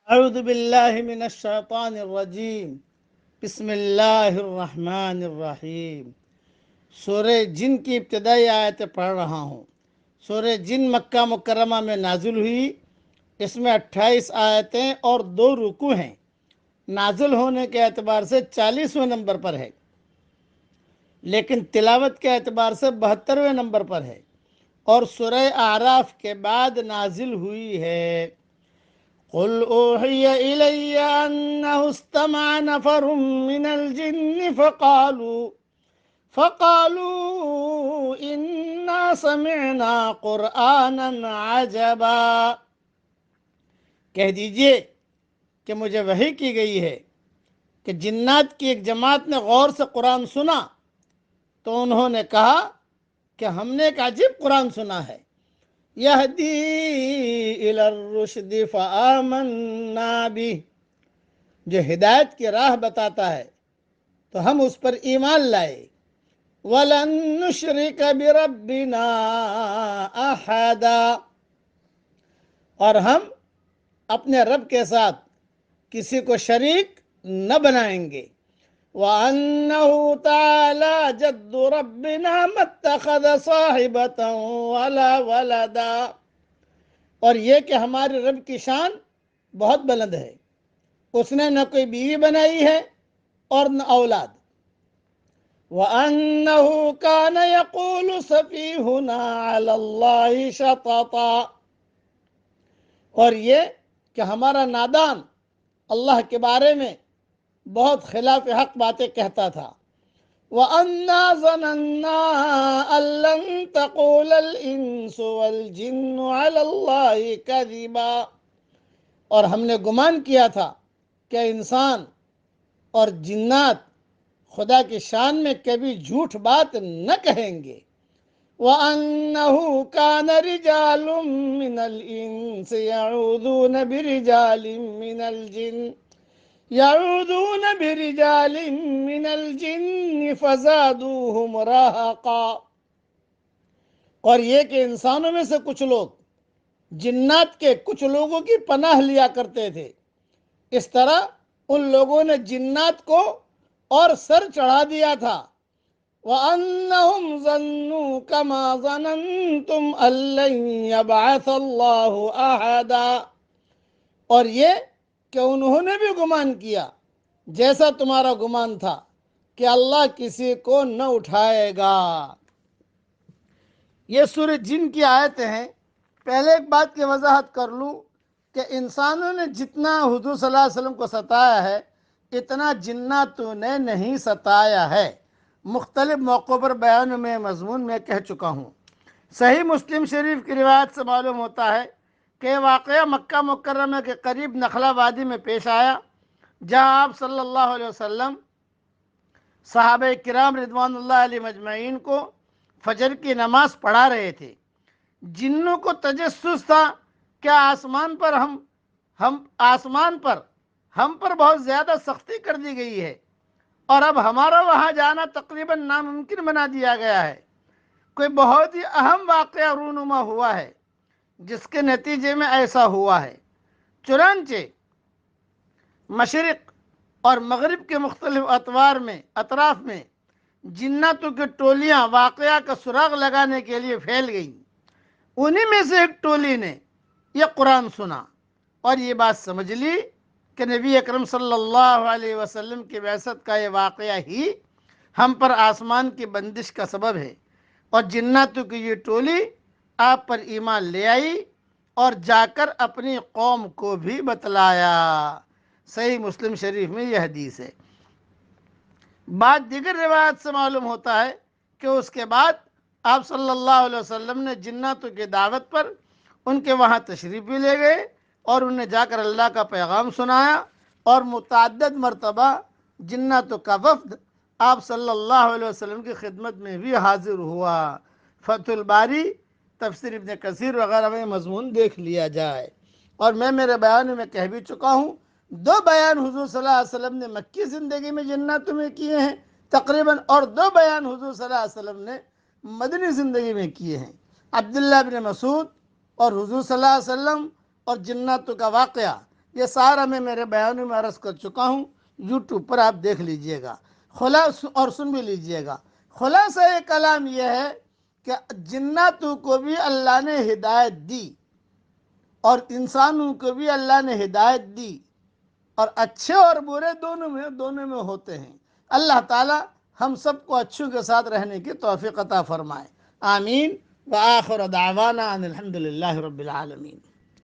اعوذ باللہ من الشیطان الرجیم بسم اللہ الرحمن الرحیم۔ سورہ جن کی ابتدائی آیتیں پڑھ رہا ہوں۔ سورہ جن مکہ مکرمہ میں نازل ہوئی۔ اس میں 28 آیتیں اور 2 رکوع ہیں۔ نازل ہونے کے اعتبار سے 40ویں نمبر پر ہے، لیکن تلاوت کے اعتبار سے 72ویں نمبر پر ہے، اور سورہ اعراف کے بعد نازل ہوئی ہے۔ قل اوحی الی انہ استمع نفر من الجن فقالوا انا سمعنا قرآنا عجبا۔ کہہ دیجئے کہ مجھے وحی کی گئی ہے کہ جنات کی ایک جماعت نے غور سے قرآن سنا، تو انہوں نے کہا کہ ہم نے ایک عجیب قرآن سنا ہے۔ یہدی الی الرشد فآمنا بہ، جو ہدایت کی راہ بتاتا ہے تو ہم اس پر ایمان لائے۔ وَلَن نُشْرِكَ بِرَبِّنَا أَحَدًا، اور ہم اپنے رب کے ساتھ کسی کو شریک نہ بنائیں گے۔ وَأَنَّهُ تَعَالَى جَدُّ رَبِّنَا مَا اتَّخَذَ صَاحِبَةً وَلَا وَلَدًا، اور یہ کہ ہمارے رب کی شان بہت بلند ہے، اس نے نہ کوئی بیوی بنائی ہے اور نہ اولاد۔ وَأَنَّهُ كَانَ يَقُولُ سَفِيهُنَا عَلَى اللَّهِ شَطَطًا، اور یہ کہ ہمارا نادان اللہ کے بارے میں بہت خلاف حق باتیں کہتا تھا۔ وَأَنَّا ظَنَنَّا أَن لَّن تَقُولَ الْإِنسُ وَالْجِنُّ عَلَى اللَّهِ كَذِبًا، اور ہم نے گمان کیا تھا کہ انسان اور جنات خدا کی شان میں کبھی جھوٹ بات نہ کہیں گے۔ وَأَنَّهُ كَانَ رِجَالٌ مِّنَ الْإِنسِ يَعُوذُونَ بِرِجَالٍ مِّنَ الْجِنِّ فَزَادُوهُمْ رَهَقًا، اور یہ کہ انسانوں میں سے کچھ لوگ جنات کے کچھ لوگوں کی پناہ لیا کرتے تھے، اس طرح ان لوگوں نے جنات کو اور سر چڑھا دیا تھا۔ وَأَنَّهُمْ ظَنُّوا كَمَا ظَنَنْتُمْ أَن لَّن يَبْعَثَ اللَّهُ أَحَدًا، اور یہ کہ انہوں نے بھی گمان کیا جیسا تمہارا گمان تھا کہ اللہ کسی کو نہ اٹھائے گا۔ یہ سورہ جن کی آیتیں ہیں۔ پہلے ایک بات کی وضاحت کر لوں کہ انسانوں نے جتنا حضور صلی اللہ علیہ وسلم کو ستایا ہے، اتنا جناتوں نے نہیں ستایا ہے۔ مختلف موقعوں پر بیان میں مضمون میں کہہ چکا ہوں۔ صحیح مسلم شریف کی روایت سے معلوم ہوتا ہے کہ یہ واقعہ مکہ مکرمہ کے قریب نخلا وادی میں پیش آیا، جہاں آپ صلی اللہ علیہ وسلم صحابہ کرام رضوان اللہ علیہ مجمعین کو فجر کی نماز پڑھا رہے تھے۔ جنوں کو تجسس تھا کہ آسمان پر ہم پر بہت زیادہ سختی کر دی گئی ہے، اور اب ہمارا وہاں جانا تقریباً ناممکن بنا دیا گیا ہے۔ کوئی بہت ہی اہم واقعہ رونما ہوا ہے جس کے نتیجے میں ایسا ہوا ہے۔ چنانچہ مشرق اور مغرب کے مختلف اطراف میں جناتوں کی ٹولیاں واقعہ کا سراغ لگانے کے لیے پھیل گئیں۔ انہی میں سے ایک ٹولی نے یہ قرآن سنا اور یہ بات سمجھ لی کہ نبی اکرم صلی اللہ علیہ وسلم کی بعثت کا یہ واقعہ ہی ہم پر آسمان کی بندش کا سبب ہے، اور جناتوں کی یہ ٹولی آپ پر ایمان لے آئی اور جا کر اپنی قوم کو بھی بتلایا۔ صحیح مسلم شریف میں یہ حدیث ہے۔ بعد دیگر روایت سے معلوم ہوتا ہے کہ اس کے بعد آپ صلی اللہ علیہ وسلم نے جناتوں کی دعوت پر ان کے وہاں تشریف بھی لے گئے اور انہیں جا کر اللہ کا پیغام سنایا، اور متعدد مرتبہ جناتوں کا وفد آپ صلی اللہ علیہ وسلم کی خدمت میں بھی حاضر ہوا۔ فتح الباری، تفسیر ابن کثیر وغیرہ میں مضمون دیکھ لیا جائے۔ اور میں میرے بیان میں کہہ بھی چکا ہوں، 2 بیان حضور صلی اللہ علیہ وسلم نے مکی زندگی میں جناتوں میں کیے ہیں تقریباً، اور 2 بیان حضور صلی اللہ علیہ وسلم نے مدنی زندگی میں کیے ہیں۔ عبداللہ بن مسعود اور حضور صلی اللہ علیہ وسلم اور جناتوں کا واقعہ یہ سارا میں میرے بیان میں عرض کر چکا ہوں، یوٹیوب پر آپ دیکھ لیجئے گا اور سن بھی لیجئے گا۔ خلاصہ کلام یہ ہے کہ جناتوں کو بھی اللہ نے ہدایت دی اور انسانوں کو بھی اللہ نے ہدایت دی، اور اچھے اور برے دونوں میں ہوتے ہیں۔ اللہ تعالی ہم سب کو اچھوں کے ساتھ رہنے کی توفیق عطا فرمائے، آمین۔ وآخر دعوانا ان الحمد للہ رب العالمین۔